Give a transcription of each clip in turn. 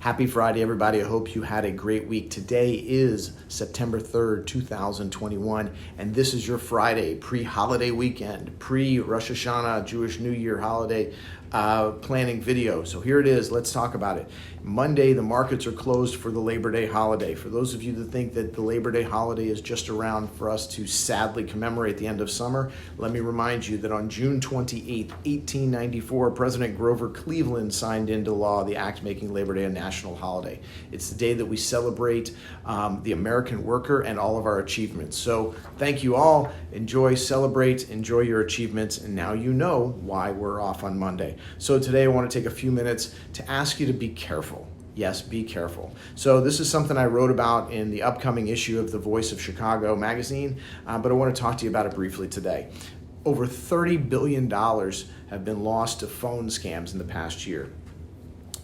Happy Friday, everybody. I hope you had a great week. Today is September 3rd, 2021, and this is your Friday pre-holiday weekend, pre-Rosh Hashanah, Jewish New Year holiday planning video. So here it is. Let's talk about it. Monday, the markets are closed for the Labor Day holiday. For those of you that think that the Labor Day holiday is just around for us to sadly commemorate the end of summer, let me remind you that on June 28th, 1894, President Grover Cleveland signed into law the act making Labor Day a national holiday. It's the day that we celebrate the American worker and all of our achievements. So thank you all. Enjoy, celebrate, enjoy your achievements, and now you know why we're off on Monday. So today I want to take a few minutes to ask you to be careful. Yes, be careful. So this is something I wrote about in the upcoming issue of the Voice of Chicago magazine, but I want to talk to you about it briefly today. Over $30 billion have been lost to phone scams in the past year.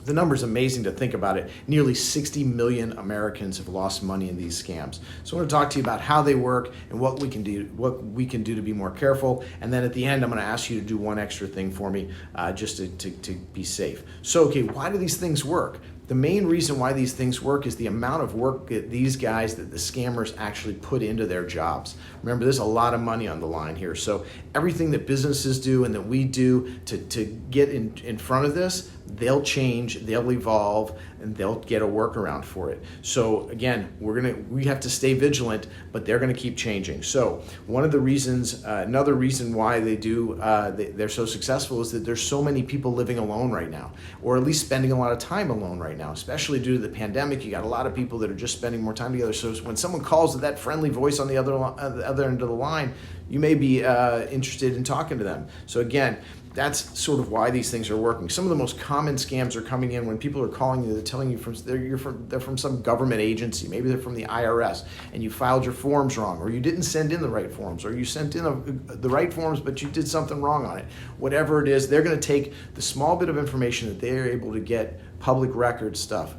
The number is amazing to think about it. Nearly 60 million Americans have lost money in these scams. So I want to talk to you about how they work and what we can do to be more careful. And then at the end, I'm going to ask you to do one extra thing for me just to be safe. So, okay, why do these things work? The main reason why these things work is the amount of work that these guys, that the scammers actually put into their jobs. Remember, there's a lot of money on the line here. So everything that businesses do and that we do to get in front of this, they'll change, they'll evolve, and they'll get a workaround for it. So again, we have to stay vigilant, but they're going to keep changing. So one of the reasons, another reason why they're so successful is that there's so many people living alone right now, or at least spending a lot of time alone right now, especially due to the pandemic. You got a lot of people that are just spending more time together. So when someone calls with that friendly voice on the other end of the line, you may be interested in talking to them. So again, that's sort of why these things are working. Some of the most common scams are coming in when people are calling you. They're telling you they're from some government agency. Maybe they're from the IRS, and you filed your forms wrong, or you didn't send in the right forms, or you sent in the right forms, but you did something wrong on it. Whatever it is, they're going to take the small bit of information that they are able to get, public record stuff.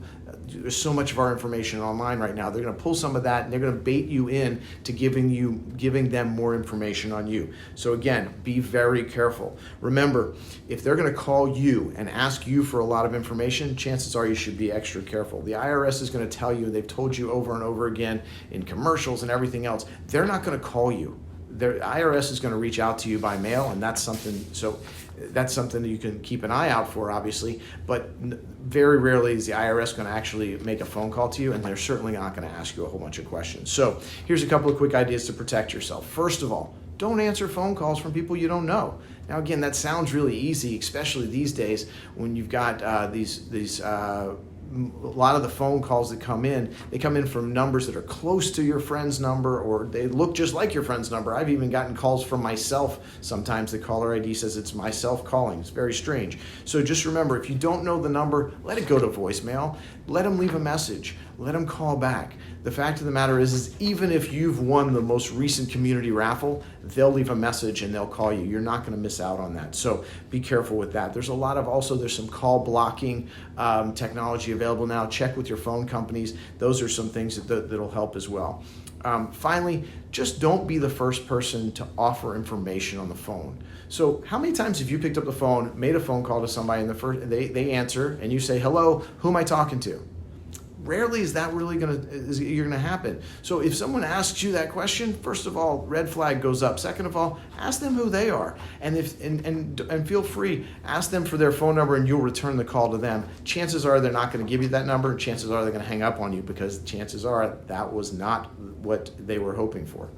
There's so much of our information online right now. They're going to pull some of that and they're going to bait you in to giving them more information on you. So again, be very careful. Remember, if they're going to call you and ask you for a lot of information, chances are you should be extra careful. The IRS is going to tell you, they've told you over and over again in commercials and everything else, they're not going to call you. The IRS is going to reach out to you by mail, and that's something that you can keep an eye out for, obviously, but very rarely is the IRS going to actually make a phone call to you, and they're certainly not going to ask you a whole bunch of questions. So here's a couple of quick ideas to protect yourself. First of all, don't answer phone calls from people you don't know. Now, again, that sounds really easy, especially these days when you've got a lot of the phone calls that come in, they come in from numbers that are close to your friend's number, or they look just like your friend's number. I've even gotten calls from myself. Sometimes the caller ID says it's myself calling. It's very strange. So just remember, if you don't know the number, let it go to voicemail. Let them leave a message. Let them call back. The fact of the matter is even if you've won the most recent community raffle, they'll leave a message and they'll call you. You're not going to miss out on that. So be careful with that. There's some call blocking technology available now. Check with your phone companies. Those are some things that'll help as well. Finally, just don't be the first person to offer information on the phone. So how many times have you picked up the phone, made a phone call to somebody, and they answer, and you say, "Hello, who am I talking to?" Rarely is that really going to happen. So if someone asks you that question, first of all, red flag goes up. Second of all, ask them who they are, and feel free, ask them for their phone number, and you'll return the call to them. Chances are they're not going to give you that number, and chances are they're going to hang up on you because chances are that was not what they were hoping for.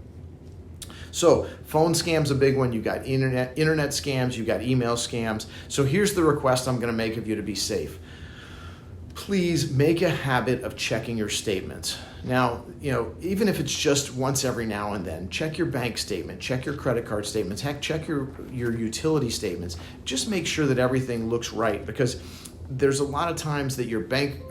So phone scams a big one. You've got internet scams. You've got email scams. So here's the request I'm going to make of you to be safe. Please make a habit of checking your statements. Now, even if it's just once every now and then, check your bank statement, check your credit card statements, heck, check your utility statements. Just make sure that everything looks right, because there's a lot of times that your bank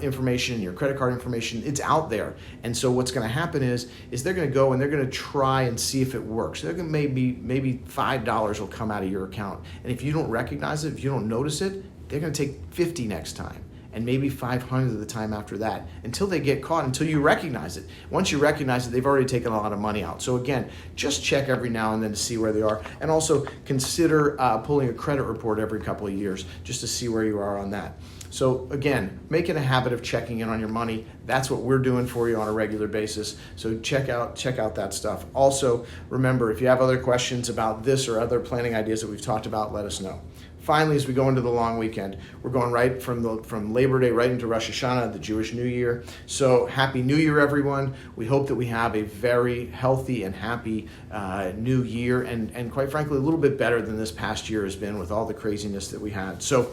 information, your credit card information, it's out there. And so what's going to happen is they're going to go and they're going to try and see if it works. They're going to maybe $5 will come out of your account. And if you don't recognize it, if you don't notice it, they're going to take $50 next time. And maybe 500 of the time after that, until they get caught, until you recognize it. Once you recognize it, they've already taken a lot of money out. So again, just check every now and then to see where they are. And also consider pulling a credit report every couple of years just to see where you are on that. So again, make it a habit of checking in on your money. That's what we're doing for you on a regular basis. So check out that stuff. Also, remember, if you have other questions about this or other planning ideas that we've talked about, let us know. Finally, as we go into the long weekend, we're going right from Labor Day right into Rosh Hashanah, the Jewish New Year. So Happy New Year, everyone. We hope that we have a very healthy and happy new year, and quite frankly, a little bit better than this past year has been with all the craziness that we had. So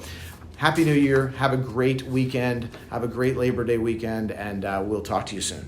Happy New Year. Have a great weekend. Have a great Labor Day weekend, and we'll talk to you soon.